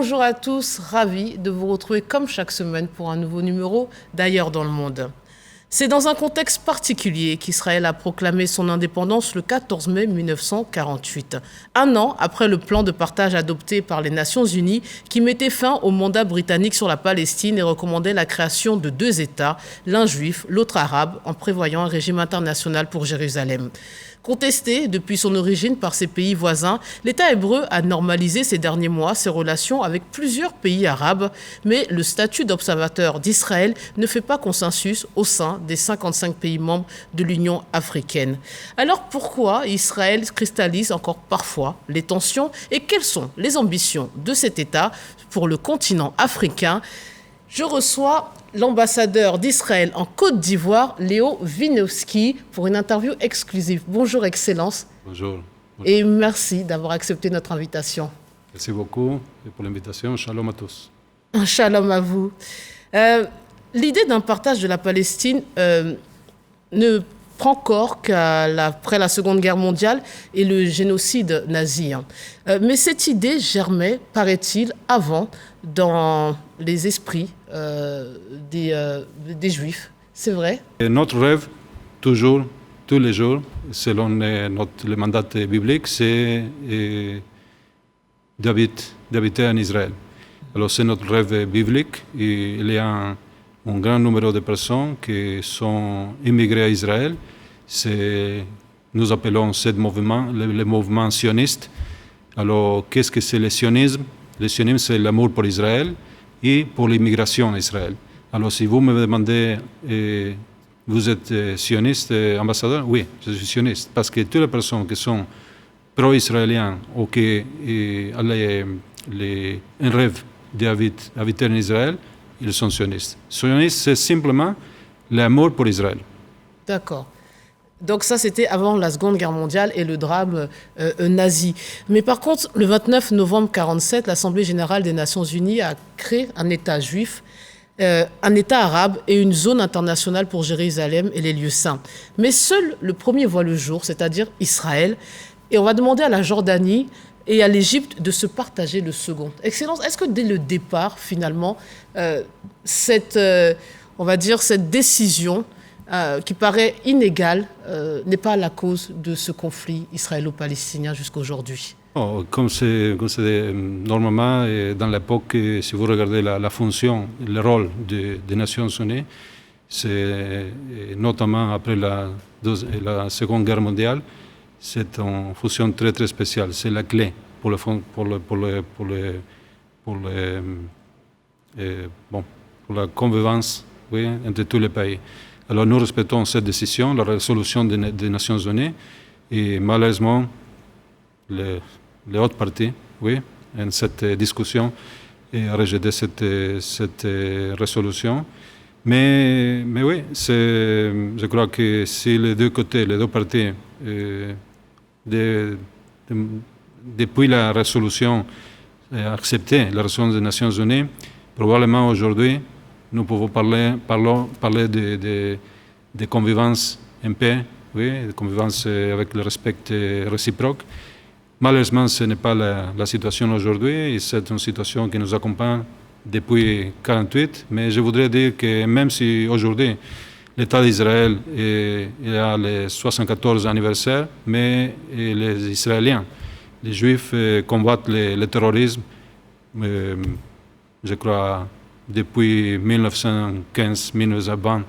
Bonjour à tous, ravi de vous retrouver comme chaque semaine pour un nouveau numéro d'Ailleurs dans le monde. C'est dans un contexte particulier qu'Israël a proclamé son indépendance le 14 mai 1948, un an après le plan de partage adopté par les Nations Unies qui mettait fin au mandat britannique sur la Palestine et recommandait la création de 2 États, l'un juif, l'autre arabe, en prévoyant un régime international pour Jérusalem. Contesté depuis son origine par ses pays voisins, l'État hébreu a normalisé ces derniers mois ses relations avec plusieurs pays arabes, mais le statut d'observateur d'Israël ne fait pas consensus au sein des 55 pays membres de l'Union africaine. Alors pourquoi Israël cristallise encore parfois les tensions et quelles sont les ambitions de cet État pour le continent africain ? Je reçois l'ambassadeur d'Israël en Côte d'Ivoire, Léo Winowski, pour une interview exclusive. Bonjour, Excellence. Bonjour. Et merci d'avoir accepté notre invitation. Merci beaucoup pour l'invitation. Shalom à tous. Un shalom à vous. L'idée d'un partage de la Palestine ne prend corps qu'après la Seconde Guerre mondiale et le génocide nazi. Mais cette idée germait, paraît-il, avant dans les esprits des Juifs. C'est vrai? Et notre rêve, toujours, tous les jours, selon le mandat biblique, c'est d'habiter en Israël. Alors c'est notre rêve biblique. Et il y a un grand nombre de personnes qui sont immigrées à Israël. Nous appelons ce mouvement le mouvement sioniste. Alors qu'est-ce que c'est le sionisme? Le sionisme, c'est l'amour pour Israël et pour l'immigration en Israël. Alors si vous me demandez, vous êtes sioniste, ambassadeur? Oui, je suis sioniste, parce que toutes les personnes qui sont pro-israéliens ou qui ont un rêve d'habiter en Israël, ils sont sionistes. Sioniste, c'est simplement l'amour pour Israël. D'accord. Donc ça, c'était avant la Seconde Guerre mondiale et le drame nazi. Mais par contre, le 29 novembre 1947, l'Assemblée générale des Nations unies a créé un État juif, un État arabe et une zone internationale pour Jérusalem et les lieux saints. Mais seul le premier voit le jour, c'est-à-dire Israël. Et on va demander à la Jordanie et à l'Égypte de se partager le second. Excellence, est-ce que dès le départ, finalement, cette décision qui paraît inégale, n'est pas la cause de ce conflit israélo-palestinien jusqu'à aujourd'hui? Comme c'est normalement, dans l'époque, si vous regardez la fonction, le rôle des Nations Unies, c'est notamment après la Seconde Guerre mondiale, c'est une fonction très très spéciale. C'est la clé pour la convivence, oui, entre tous les pays. Alors nous respectons cette décision, la résolution des Nations Unies, et malheureusement, les autres parties, oui, en cette discussion, a rejeté cette résolution. Mais oui, je crois que si les deux côtés, les deux parties, depuis la résolution, accepté la résolution des Nations Unies, probablement aujourd'hui, nous pouvons parler de convivence en paix, oui, de convivence avec le respect réciproque. Malheureusement, ce n'est pas la situation aujourd'hui, et c'est une situation qui nous accompagne depuis 1948. Mais je voudrais dire que même si aujourd'hui l'État d'Israël a le 74e anniversaire, mais les Israéliens, les Juifs combattent le terrorisme, je crois, depuis 1915-1920.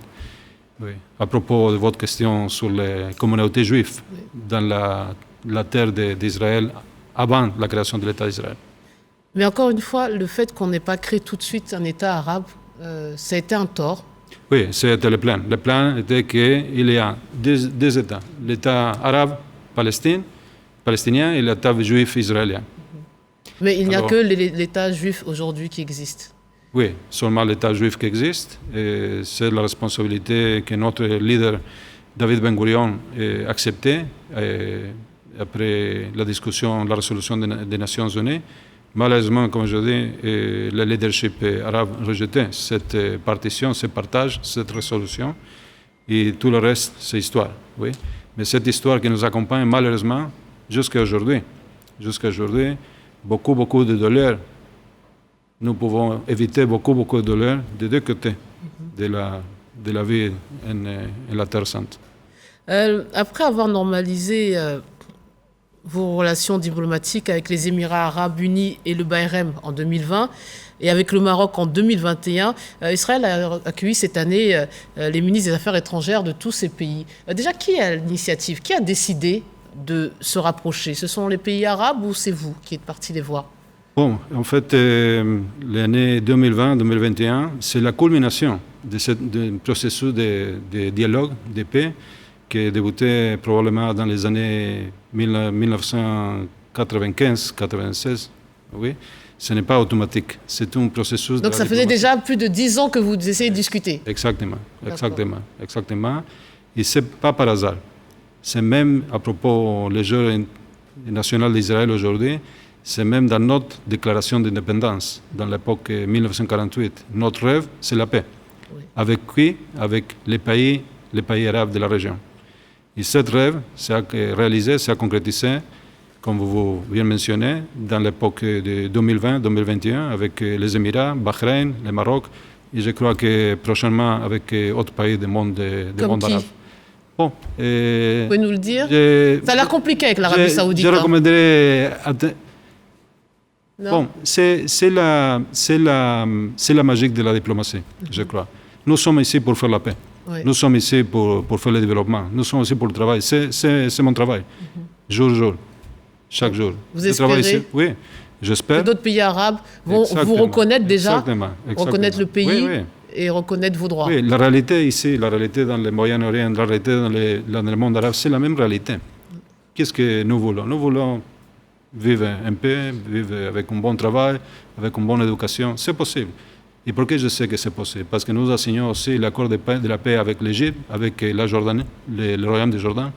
Oui. À propos de votre question sur les communautés juives dans la terre d'Israël avant la création de l'État d'Israël. Mais encore une fois, le fait qu'on n'ait pas créé tout de suite un État arabe, ça a été un tort. Oui, c'était le plan. Le plan était qu'il y a deux États. L'État arabe palestinien et l'État juif israélien. Mais il n'y a que l'État juif aujourd'hui qui existe. Oui, seulement l'État juif qui existe. Et c'est la responsabilité que notre leader, David Ben Gurion, a acceptée après la discussion, la résolution des Nations Unies. Malheureusement, comme je dis, le leadership arabe a rejeté cette partition, ce partage, cette résolution. Et tout le reste, c'est histoire. Oui. Mais cette histoire qui nous accompagne, malheureusement, jusqu'à aujourd'hui, beaucoup de douleur nous pouvons éviter beaucoup de douleurs des deux côtés de la vie en la Terre Sainte. Après avoir normalisé vos relations diplomatiques avec les Émirats arabes unis et le Bahreïn en 2020 et avec le Maroc en 2021, Israël a accueilli cette année les ministres des Affaires étrangères de tous ces pays. Déjà, qui a l'initiative? Qui a décidé de se rapprocher? Ce sont les pays arabes ou c'est vous qui êtes partis les voir? Bon, en fait, l'année 2020-2021, c'est la culmination de ce processus de dialogue, de paix, qui a débuté probablement dans les années 1995-96. Oui, ce n'est pas automatique. C'est un processus. Donc ça faisait déjà plus de 10 ans que vous essayez de discuter. Exactement. Et ce n'est pas par hasard. C'est même à propos des Jeux nationaux d'Israël aujourd'hui, c'est même dans notre déclaration d'indépendance, dans l'époque 1948. Notre rêve, c'est la paix. Oui. Avec qui? Avec les pays arabes de la région. Et ce rêve s'est réalisé, s'est concrétisé, comme vous venez de mentionner, dans l'époque de 2020-2021, avec les Émirats, Bahreïn, le Maroc, et je crois que prochainement avec d'autres pays du monde arabe. Bon, vous pouvez nous le dire? Ça a l'air compliqué avec l'Arabie Saoudite. Je recommanderais... Bon, c'est la magie de la diplomatie, je crois. Nous sommes ici pour faire la paix. Oui. Nous sommes ici pour faire le développement. Nous sommes ici pour le travail. C'est mon travail, jour. Chaque jour. Vous espérez ici. Oui, j'espère. Que d'autres pays arabes vont vous reconnaître déjà, reconnaître le pays et reconnaître vos droits. Oui, la réalité ici, la réalité dans le Moyen-Orient, la réalité dans le monde arabe, c'est la même réalité. Qu'est-ce que nous voulons? Nous voulons vivre en paix, vivre avec un bon travail, avec une bonne éducation. C'est possible. Et pourquoi je sais que c'est possible? Parce que nous assignons aussi l'accord de la paix avec l'Égypte, avec la Jordanie, le royaume de Jordan,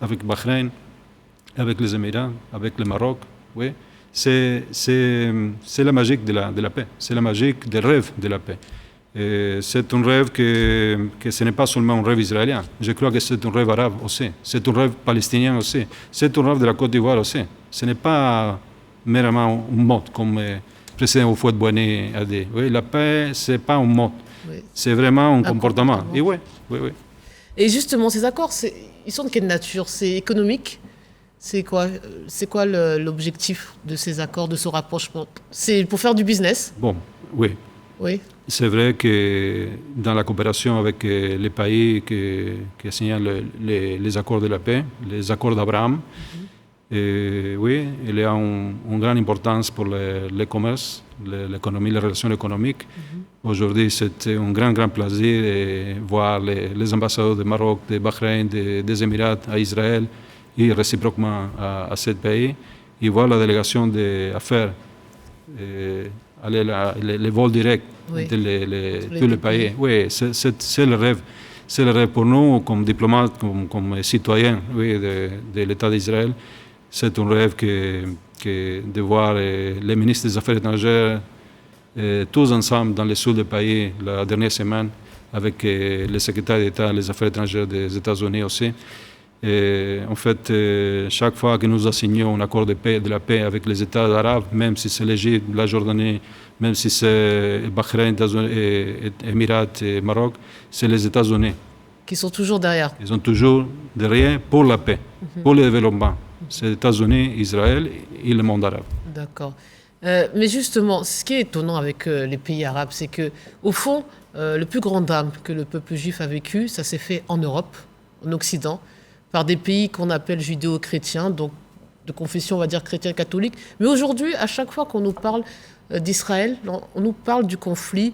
avec Bahreïn, avec les Émirats, avec le Maroc. Oui. C'est la magie de la paix. C'est la magie des rêves de la paix. C'est un rêve que ce n'est pas seulement un rêve israélien. Je crois que c'est un rêve arabe aussi. C'est un rêve palestinien aussi. C'est un rêve de la Côte d'Ivoire aussi. Ce n'est pas meramente un mot comme le président Houphouët-Boigny a dit. Oui, la paix, ce n'est pas un mot. Oui. C'est vraiment un comportement. Et oui. Et justement, ces accords, ils sont de quelle nature? C'est économique? C'est quoi l'objectif de ces accords, de ce rapprochement? C'est pour faire du business? Bon, oui. C'est vrai que dans la coopération avec les pays qui signent les accords de la paix, les accords d'Abraham, oui, il y a une grande importance pour le commerce, l'économie, les relations économiques. Aujourd'hui, c'est un grand plaisir de voir les ambassadeurs du Maroc, de Bahreïn, des Émirats à Israël et réciproquement à ce pays. Et voir la délégation d'affaires, les vols directs de tous les pays. Oui, c'est le rêve. C'est le rêve pour nous, comme diplomates, comme citoyens de l'État d'Israël. C'est un rêve de voir les ministres des Affaires étrangères tous ensemble dans le sud du pays la dernière semaine, avec le secrétaire d'État des Affaires étrangères des États-Unis aussi. Et en fait, chaque fois que nous assignons un accord de la paix avec les États arabes, même si c'est l'Égypte, la Jordanie, même si c'est Bahreïn, Émirats et Maroc, c'est les États-Unis. Qui sont toujours derrière. Ils sont toujours derrière pour la paix, pour le développement. C'est les États-Unis, Israël et le monde arabe. D'accord. Mais justement, ce qui est étonnant avec les pays arabes, c'est que, au fond, le plus grand drame que le peuple juif a vécu, ça s'est fait en Europe, en Occident, par des pays qu'on appelle judéo-chrétiens, donc de confession, on va dire, chrétien-catholique. Mais aujourd'hui, à chaque fois qu'on nous parle d'Israël, on nous parle du conflit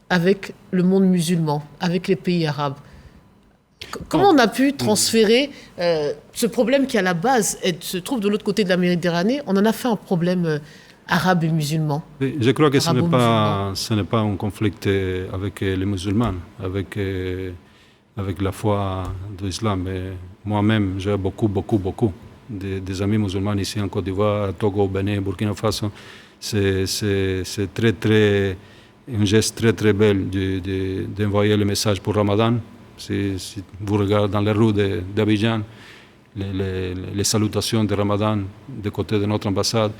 avec le monde musulman, avec les pays arabes. Comment on a pu transférer ce problème qui, à la base, se trouve de l'autre côté de la Méditerranée, on en a fait un problème arabe et musulman? Je crois que ce n'est pas un conflit avec les musulmans, avec la foi de l'islam. Moi-même, j'ai beaucoup des amis musulmans ici en Côte d'Ivoire, Togo, Bénin, Burkina Faso. C'est un geste très bel d'envoyer le message pour Ramadan. Si vous regardez dans les rues d'Abidjan, les salutations de Ramadan de côté de notre ambassade,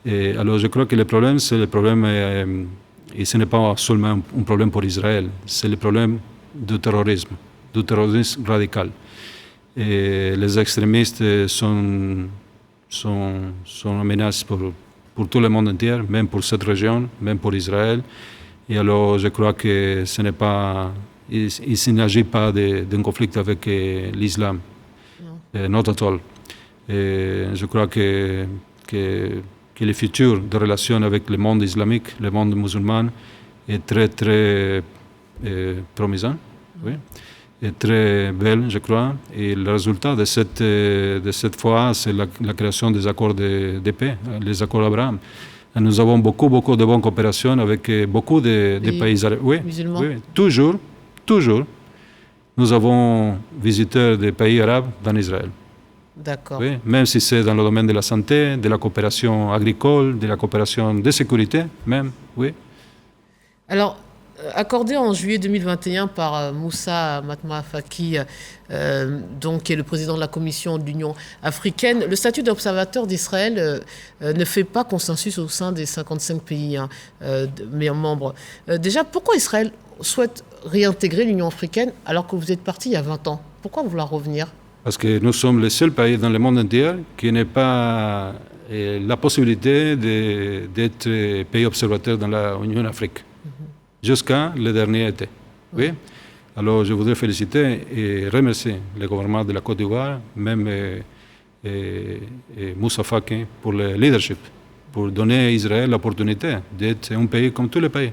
Et alors je crois que le problème, c'est le problème, et ce n'est pas seulement un problème pour Israël, c'est le problème du terrorisme radical. Et les extrémistes sont une menace pour tout le monde entier, même pour cette région, même pour Israël. Et alors je crois que ce n'est pas, il ne s'agit pas d'un conflit avec l'islam, not at all. Et je crois que le futur de relations avec le monde islamique, le monde musulman, est très, très prometteur, oui, et très belle, je crois. Et le résultat de cette fois, c'est la création des accords de paix, les accords d'Abraham. Nous avons beaucoup de bonnes coopérations avec beaucoup de pays arabes. Oui, musulmans. Oui, toujours, nous avons visité des pays arabes dans Israël. D'accord. Oui, même si c'est dans le domaine de la santé, de la coopération agricole, de la coopération de sécurité, même, oui. Alors, accordé en juillet 2021 par Moussa Matma Faki, donc, qui est le président de la Commission de l'Union africaine, le statut d'observateur d'Israël ne fait pas consensus au sein des 55 pays membres. Déjà, pourquoi Israël souhaite réintégrer l'Union africaine alors que vous êtes parti il y a 20 ans? Pourquoi vouloir revenir? Parce que nous sommes le seul pays dans le monde entier qui n'a pas la possibilité d'être pays observateur dans l'Union africaine, jusqu'à le dernier été. Oui. Alors je voudrais féliciter et remercier le gouvernement de la Côte d'Ivoire, même Moussa Faki, pour le leadership, pour donner à Israël l'opportunité d'être un pays comme tous les pays.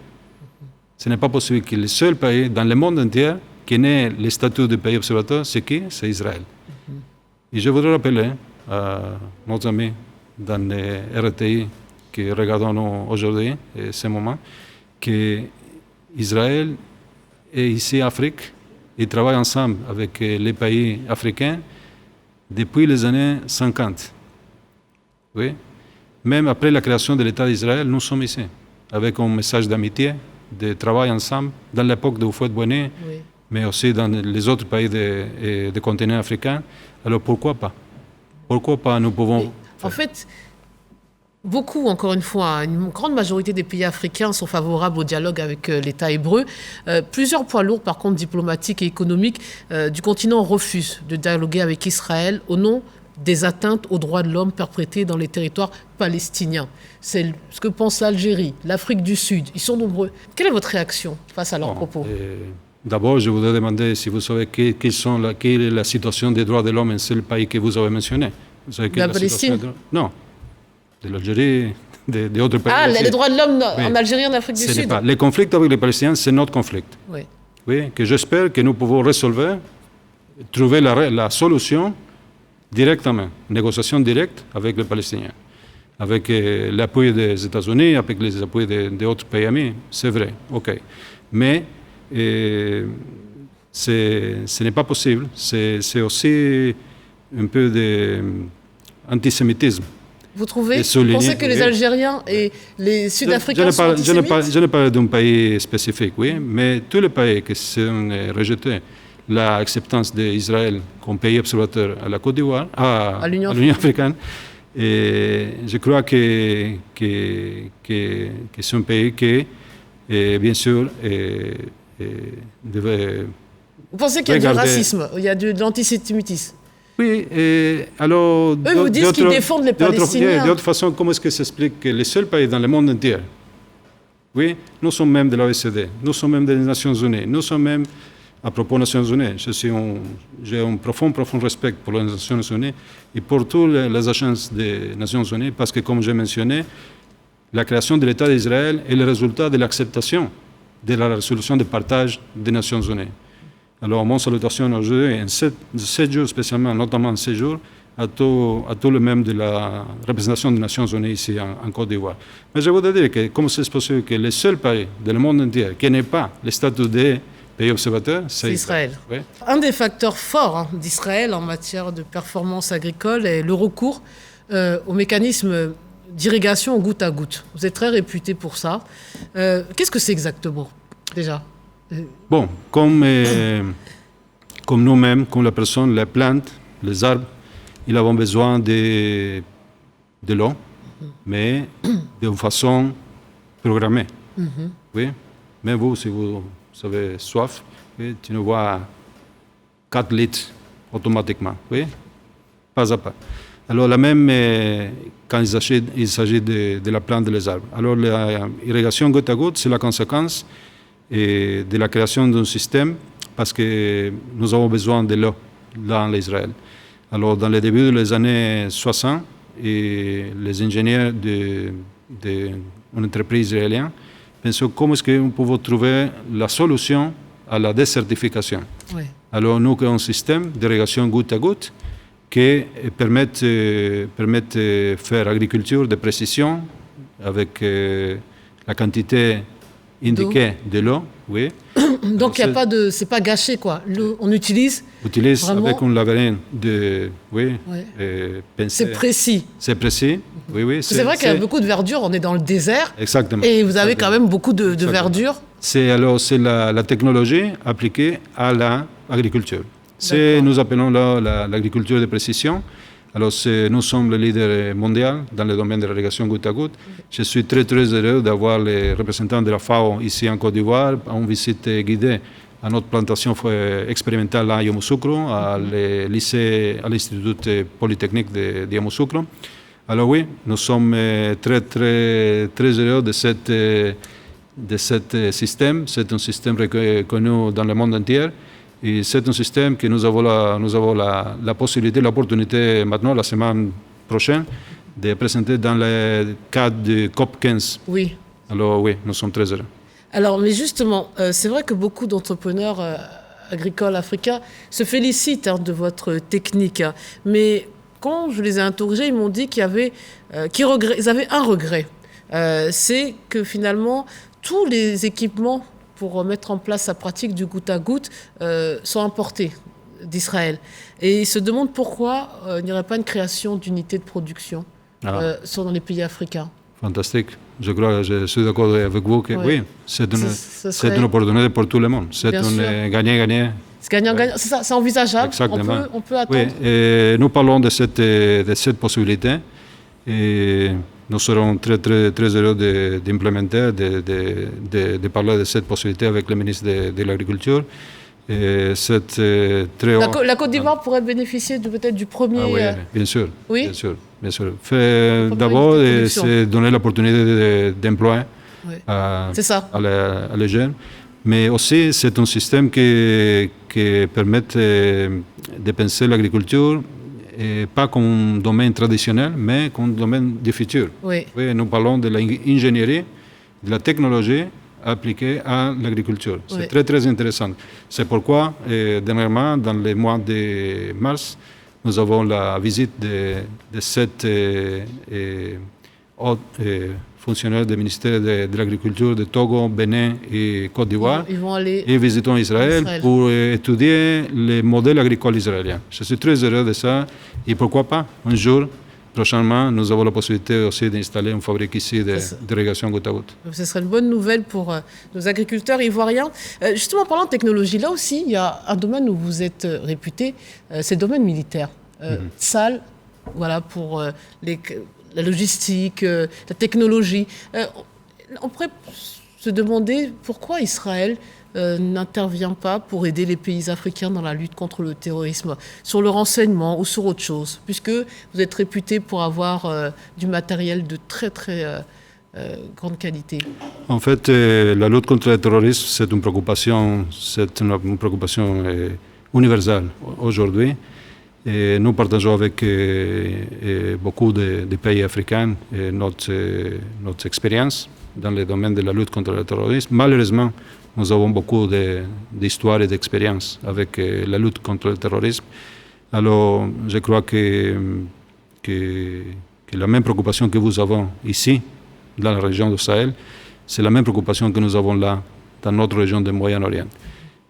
Ce n'est pas possible que le seul pays dans le monde entier qui n'ait le statut de pays observateur, c'est qui? C'est Israël. Et je voudrais rappeler à nos amis dans les RTI qui regardent aujourd'hui, ce moment, que Israël et ici Afrique, ils travaillent ensemble avec les pays africains depuis les années 50. Oui. Même après la création de l'État d'Israël, nous sommes ici, avec un message d'amitié, de travail ensemble, dans l'époque de Houphouët-Boigny, oui, mais aussi dans les autres pays du continent africain. Alors pourquoi pas? Pourquoi pas nous pouvons... En fait, beaucoup, encore une fois, une grande majorité des pays africains sont favorables au dialogue avec l'État hébreu. Plusieurs poids lourds, par contre, diplomatiques et économiques du continent refusent de dialoguer avec Israël au nom des atteintes aux droits de l'homme perpétrées dans les territoires palestiniens. C'est ce que pense l'Algérie, l'Afrique du Sud. Ils sont nombreux. Quelle est votre réaction face à leurs propos? D'abord, je voudrais demander si vous savez quelle est la situation des droits de l'homme en ce pays que vous avez mentionné. Vous savez la Palestine? Non. De l'Algérie, d'autres pays. Ah, les droits de l'homme en Algérie, en Afrique du Sud. Le conflit avec les Palestiniens, c'est notre conflit. Oui. Oui, que j'espère que nous pouvons résolver, trouver la solution directement, négociation directe avec les Palestiniens, avec l'appui des États-Unis, avec les appuis d'autres pays amis, c'est vrai, ok. Mais ce n'est pas possible, c'est aussi un peu d'antisémitisme. Vous trouvez? Vous pensez que les Algériens et les Sud-Africains sont antisémites? Je ne parle d'un pays spécifique, oui, mais tous les pays qui sont rejetés l'acceptance d'Israël comme pays observateur à la Côte d'Ivoire, à l'Union africaine, et je crois que c'est un pays qui, bien sûr, devait... Vous pensez qu'il y a du racisme, il y a de l'antisémitisme? Oui, alors... Eux vous disent qu'ils défendent les Palestiniens. D'autre façon, comment est-ce que s'explique que les seuls pays dans le monde entier, oui, nous sommes même de l'OECD, nous sommes même des Nations Unies, nous sommes même, à propos des Nations Unies, j'ai un profond respect pour les Nations Unies et pour toutes les agences des Nations Unies, parce que, comme j'ai mentionné, la création de l'État d'Israël est le résultat de l'acceptation de la résolution de partage des Nations Unies. Alors, mon salutation aujourd'hui, en 7 jours spécialement, notamment en 7 jours, à tous les membres de la représentation des Nations Unies ici en Côte d'Ivoire. Mais je voudrais dire que, comme c'est possible que le seul pays du monde entier qui n'ait pas le statut de pays observateur, c'est Israël. Oui. Un des facteurs forts d'Israël en matière de performance agricole est le recours au mécanisme d'irrigation goutte à goutte. Vous êtes très réputé pour ça. Qu'est-ce que c'est exactement, déjà? Bon, comme nous-mêmes, comme la personne, les plantes, les arbres, ils ont besoin de l'eau mais de façon programmée. Oui. Mais vous, si vous avez soif, oui, tu nous vois 4 litres automatiquement, oui, pas à pas. Alors, la même, quand il s'agit de la plante des arbres. Alors, l'irrigation goutte à goutte, c'est la conséquence de la création d'un système parce que nous avons besoin de l'eau dans l'Israël. Alors, dans le début des années 60, les ingénieurs d'une entreprise israélienne pensaient comment est-ce qu'on pouvait trouver la solution à la désertification. Oui. Alors, nous avons un système d'irrigation goutte à goutte qui permet de faire agriculture de précision avec la quantité indiquée de l'eau. Oui. Donc, c'est pas gâché, quoi. On utilise vraiment... avec une laverine pincée. C'est précis. C'est précis, oui. C'est vrai qu'il y a beaucoup de verdure, on est dans le désert. Exactement. Et vous avez quand même beaucoup de verdure. C'est la technologie appliquée à l'agriculture. Nous appelons l'agriculture de précision. Alors, nous sommes le leader mondial dans le domaine de l'irrigation goutte à goutte. Je suis très, très heureux d'avoir les représentants de la FAO ici en Côte d'Ivoire en visite guidée à notre plantation expérimentale à Yamoussoukro, à l'Institut Polytechnique de Yamoussoukro. Alors oui, nous sommes très, très, très heureux de ce système. C'est un système reconnu dans le monde entier. Et c'est un système que nous avons la possibilité, l'opportunité maintenant, la semaine prochaine, de présenter dans le cadre du COP15. Oui. Alors oui, nous sommes très heureux. Alors, mais justement, c'est vrai que beaucoup d'entrepreneurs agricoles africains se félicitent de votre technique. Mais quand je les ai interrogés, ils m'ont dit qu'ils avaient un regret. C'est que finalement, tous les équipements pour mettre en place sa pratique du goutte à goutte sont importés d'Israël. Et ils se demandent pourquoi il n'y aurait pas une création d'unités de production dans les pays africains. Fantastique. Je crois, je suis d'accord avec vous que oui, c'est une opportunité pour tout le monde. C'est un gagnant-gagnant. C'est gagnant-gagnant, c'est envisageable. Exactement. On peut attendre. Oui, et nous parlons de cette possibilité. Et nous serons très, très, très heureux d'implémenter, de parler de cette possibilité avec le ministre de l'Agriculture. La Côte d'Ivoire pourrait bénéficier peut-être du premier... oui, bien sûr. Oui, bien sûr. D'abord, c'est donner l'opportunité d'emploi à les jeunes. Mais aussi, c'est un système qui permet de penser l'agriculture et pas comme un domaine traditionnel, mais comme un domaine du futur. Oui, nous parlons de l'ingénierie, de la technologie appliquée à l'agriculture. C'est très, très intéressant. C'est pourquoi, dernièrement, dans le mois de mars, nous avons la visite de 7 fonctionnaires du ministère de l'Agriculture de Togo, Bénin et Côte d'Ivoire. Ils vont aller et visitons Israël pour étudier les modèles agricoles israéliens. Je suis très heureux de ça. Et pourquoi pas, un jour, prochainement, nous avons la possibilité aussi d'installer une fabrique ici d'irrigation goutte à goutte. Ce serait une bonne nouvelle pour nos agriculteurs ivoiriens. Justement, parlant de technologie, là aussi, il y a un domaine où vous êtes réputé, c'est le domaine militaire. Salle, voilà, pour la logistique, la technologie. On pourrait se demander pourquoi Israël n'intervient pas pour aider les pays africains dans la lutte contre le terrorisme, sur le renseignement ou sur autre chose, puisque vous êtes réputé pour avoir du matériel de très, très grande qualité. En fait, la lutte contre le terrorisme, c'est une préoccupation universelle aujourd'hui. Et nous partageons avec beaucoup de pays africains notre expérience dans le domaine de la lutte contre le terrorisme. Malheureusement, nous avons beaucoup d'histoires et d'expériences avec la lutte contre le terrorisme. Alors, je crois que la même préoccupation que nous avons ici, dans la région du Sahel, c'est la même préoccupation que nous avons là, dans notre région du Moyen-Orient.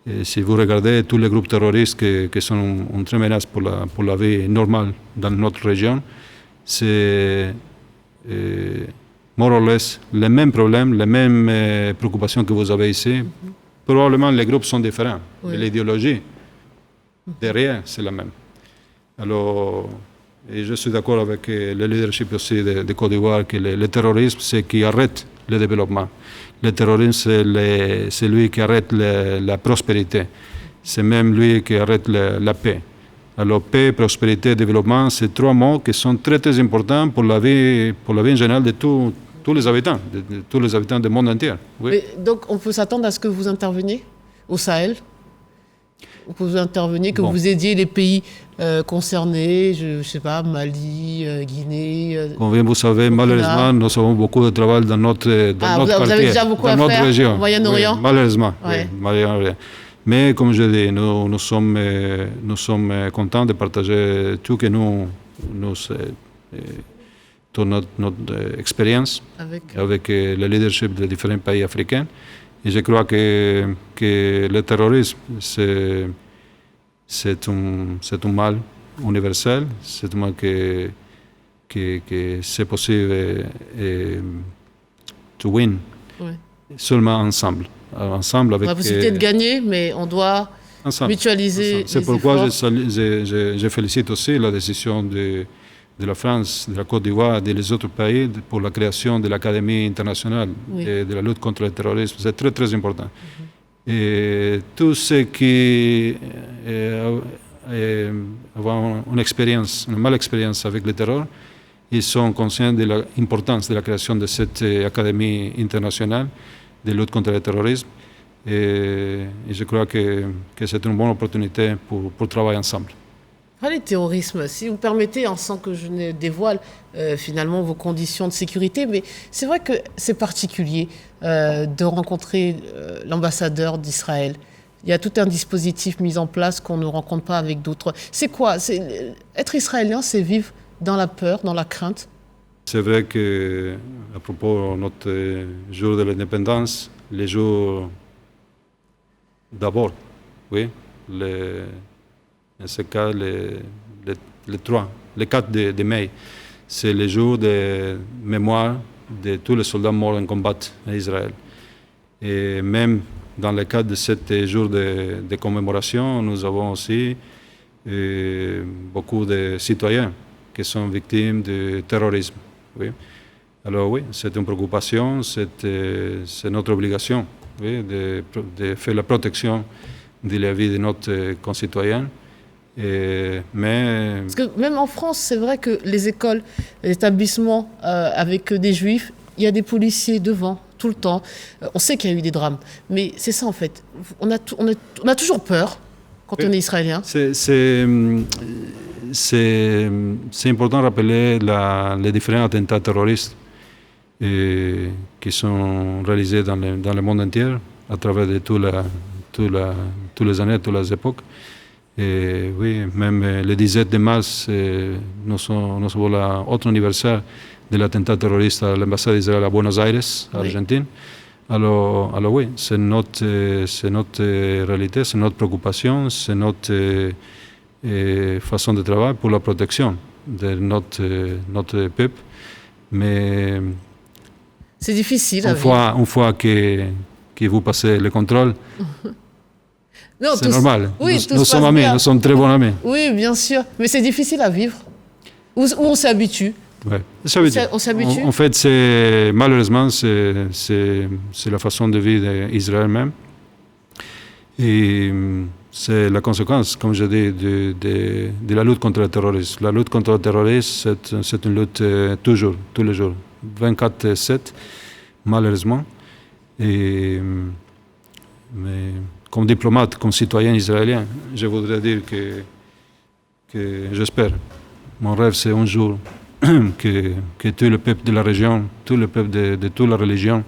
Et si vous regardez tous les groupes terroristes qui sont une très menace pour la vie normale dans notre région, c'est more or less les mêmes problèmes, les mêmes préoccupations que vous avez ici. Probablement les groupes sont différents, mais l'idéologie derrière, c'est la même. Alors, Et je suis d'accord avec le leadership aussi de Côte d'Ivoire que le terrorisme, c'est qui arrête le développement. Le terrorisme, c'est lui qui arrête la prospérité. C'est même lui qui arrête la paix. Alors, paix, prospérité, développement, c'est trois mots qui sont très, très importants pour la vie en général de tous les habitants, de tous les habitants du monde entier. Oui. Mais donc, on peut s'attendre à ce que vous interveniez au Sahel? Vous pouvez intervenir, que vous aidiez les pays concernés, je ne sais pas, Mali, Guinée. Comme vous savez, malheureusement, nous avons beaucoup de travail dans notre quartier, vous avez déjà beaucoup à notre faire région. au Moyen-Orient? Oui, malheureusement, Ouais. oui, Moyen-Orient. Mais comme je dis, nous sommes contents de partager tout que toute notre expérience avec le leadership de différents pays africains. Et je crois que le terrorisme, c'est un mal universel, c'est un mal que c'est possible to win seulement ensemble. Ensemble avec on a la possibilité de gagner, mais on doit mutualiser. C'est pourquoi je félicite aussi la décision de la France, de la Côte d'Ivoire et des autres pays pour la création de l'Académie internationale de la lutte contre le terrorisme. C'est très, très important. Et tous ceux qui ont une mauvaise expérience avec le terror, ils sont conscients de l'importance de la création de cette Académie internationale de lutte contre le terrorisme. Et je crois que c'est une bonne opportunité pour travailler ensemble. Parlez de terrorisme, si vous permettez, sans que je ne dévoile finalement vos conditions de sécurité, mais c'est vrai que c'est particulier de rencontrer l'ambassadeur d'Israël. Il y a tout un dispositif mis en place qu'on ne rencontre pas avec d'autres. C'est quoi? Être israélien, c'est vivre dans la peur, dans la crainte? C'est vrai qu'à propos de notre jour de l'indépendance, les jours d'abord, oui, dans ce cas, le 4 de mai, c'est le jour de mémoire de tous les soldats morts en combat en Israël. Et même dans le cadre de ce jour de commémoration, nous avons aussi beaucoup de citoyens qui sont victimes de terrorisme. Oui. Alors oui, c'est une préoccupation, c'est notre obligation, oui, de faire la protection de la vie de notre concitoyens. Parce que même en France, c'est vrai que les écoles, les établissements avec des juifs, il y a des policiers devant tout le temps. On sait qu'il y a eu des drames, mais c'est ça en fait. On a toujours peur quand on est israélien. C'est important de rappeler les différents attentats terroristes qui sont réalisés dans le monde entier à travers de toutes les années, toutes les époques. Et oui, même le 17 de mars, nous avons l'autre anniversaire de l'attentat terroriste à l'ambassade d'Israël à Buenos Aires, à Argentine. Alors oui, c'est notre réalité, c'est notre préoccupation, c'est notre façon de travailler pour la protection de notre peuple. Mais c'est difficile. Une fois que vous passez le contrôle, c'est normal. Oui, nous sommes amis, nous sommes très bons amis. Oui, bien sûr. Mais c'est difficile à vivre. Ou on s'habitue. Ouais. On s'habitue. En fait, malheureusement, c'est la façon de vie d'Israël même. Et c'est la conséquence, comme je dis, de la lutte contre le terrorisme. La lutte contre le terrorisme, c'est une lutte tous les jours, 24/7, malheureusement. Mais comme diplomate, comme citoyen israélien, je voudrais dire que j'espère. Mon rêve, c'est un jour que tous les peuples de la région, tous les peuples de toute la religion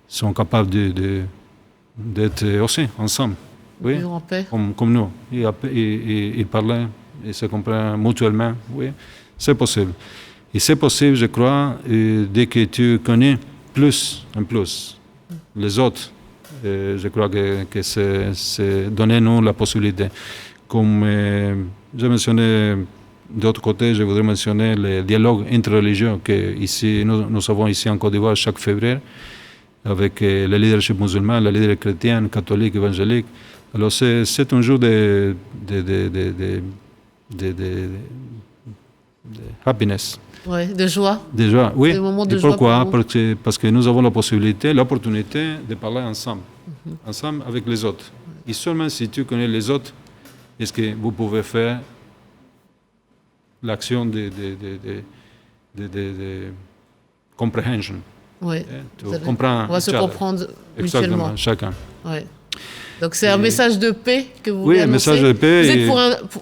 sont capables d'être aussi ensemble. Oui, en paix. Comme nous. Et parler, et se comprendre mutuellement. Oui, c'est possible. Et c'est possible, je crois, dès que tu connais plus en plus les autres. Je crois que c'est donner-nous la possibilité. Comme j'ai mentionné, d'autre côté, je voudrais mentionner le dialogue interreligieux que ici, nous avons ici en Côte d'Ivoire chaque février avec le leadership musulman, le leadership chrétien, catholique, évangélique. Alors c'est un jour happiness. Ouais, de joie. De joie, oui. Des moments de Et joie pourquoi? pour vous. Parce que nous avons la possibilité, l'opportunité de parler ensemble, ensemble avec les autres. Et seulement si tu connais les autres, est-ce que vous pouvez faire l'action de comprehension. Ouais. Tu comprends On va se each other. comprendre Exactement, mutuellement. chacun. Ouais. Donc c'est un message de paix que vous Oui, voulez un annoncer. message de paix.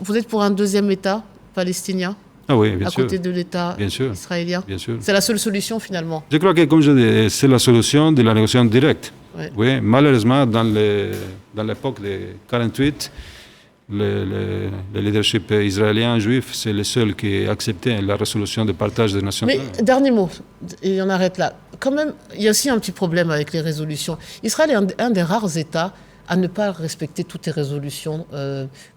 Vous êtes pour un deuxième État palestinien Ah oui, bien à sûr. côté de l'État Bien sûr. israélien. Bien sûr. C'est la seule solution finalement. Je crois que, comme je dis, c'est la solution de la négociation directe. Ouais. Oui, malheureusement, dans l'époque de 48, le leadership israélien juif, c'est le seul qui a accepté la résolution de partage des nations. Mais dernier mot, et on arrête là. Quand même, il y a aussi un petit problème avec les résolutions. Israël est un des rares États à ne pas respecter toutes les résolutions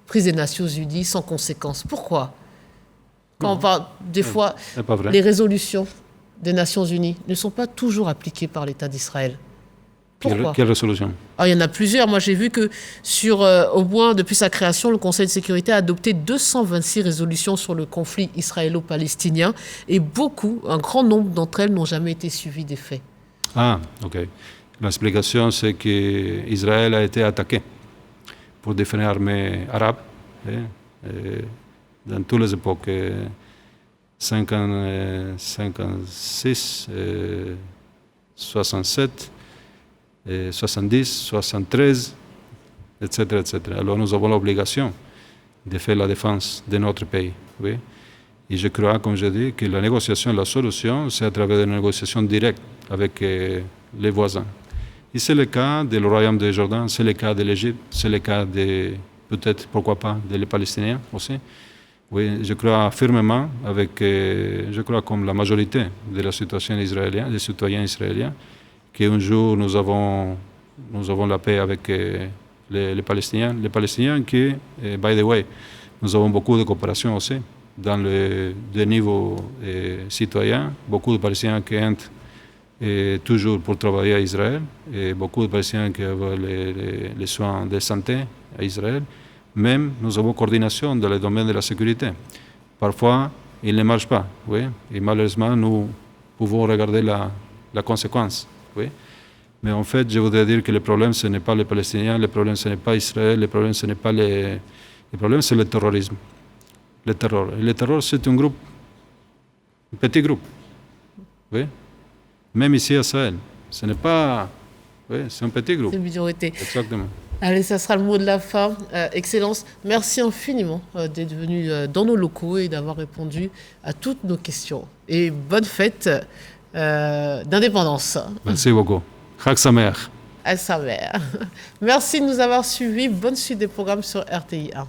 prises des Nations Unies sans conséquence. Pourquoi? Quand on parle des fois, C'est pas vrai. les résolutions des Nations Unies ne sont pas toujours appliquées par l'État d'Israël. Pourquoi? Quelle résolution? Ah, il y en a plusieurs. Moi, j'ai vu que au moins depuis sa création, le Conseil de sécurité a adopté 226 résolutions sur le conflit israélo-palestinien et un grand nombre d'entre elles n'ont jamais été suivies des faits. Ah, ok. L'explication, c'est qu'Israël a été attaqué par différentes armées arabes dans toutes les époques, 56, 67, 70, 73, etc., etc. Alors nous avons l'obligation de faire la défense de notre pays. Oui. Et je crois, comme je dis, que la négociation, la solution, c'est à travers des négociations directes avec les voisins. Et c'est le cas du Royaume de Jordan, c'est le cas de l'Égypte, c'est le cas de, peut-être, pourquoi pas, des Palestiniens aussi. Oui, je crois fermement, je crois comme la majorité de la situation israélienne, des citoyens israéliens, qu'un jour nous avons la paix avec les Palestiniens. Les Palestiniens qui, by the way, nous avons beaucoup de coopération aussi dans le niveau citoyen, beaucoup de Palestiniens qui entrent toujours pour travailler à Israël, et beaucoup de Palestiniens qui ont les soins de santé à Israël. Même nous avons coordination dans le domaine de la sécurité. Parfois, il ne marche pas, oui, et malheureusement, nous pouvons regarder la conséquence. Oui. Mais en fait, je voudrais dire que le problème, ce n'est pas les Palestiniens, le problème, ce n'est pas Israël, le problème, ce n'est pas le problème, c'est le terrorisme. Le terror. Et le terror, c'est un petit groupe. Oui. Même ici à Sahel. Ce n'est pas... Oui, c'est un petit groupe. C'est une minorité. Exactement. Allez, ça sera le mot de la fin. Excellence, merci infiniment d'être venu dans nos locaux et d'avoir répondu à toutes nos questions. Et bonne fête d'indépendance. Merci beaucoup. Chag Sameach. À sa mère. Merci de nous avoir suivis. Bonne suite des programmes sur RTI 1.